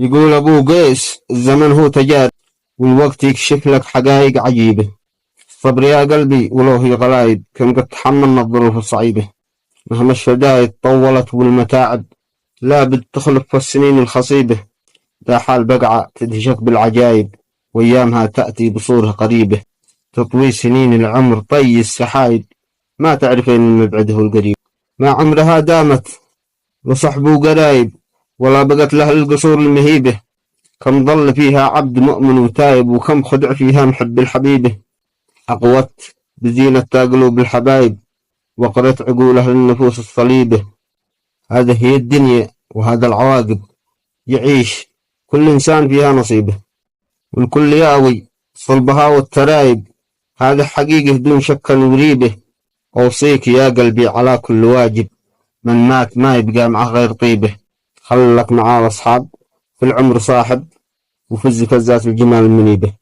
يقول أبو قيس: الزمن هو تجارب، والوقت يكشف لك حقائق عجيبة. الصبر يا قلبي ولو هي غلايب، كم قد تحملنا الظروف الصعيبة. مهما الشدائد طولت والمتاعب، لابد تخلف السنين الخصيبة. ذا حال بقعة تدهشك بالعجايب، وأيامها تأتي بصورة قريبة. تطوي سنين العمر طي السحايب، ما تعرفين المبعد هو القريب. ما عمرها دامت وصحب وقرايب، ولا بقت له القصور المهيبة. كم ظل فيها عبد مؤمن وتايب، وكم خدع فيها محب الحبيبة. أقوت بزينة قلوب الحبايب، وقرت عقول أهل النفوس الصليبة. هذه هي الدنيا وهذا العواقب، يعيش كل إنسان فيها نصيبه، والكل ياوي صلبها والترايب. هذا حقيقة دون شك وريبة. أوصيك يا قلبي على كل واجب، من مات ما يبقى معه غير طيبه. خلك معاه أصحاب في العمر صاحب، وفز فزات الجمال المنيبة.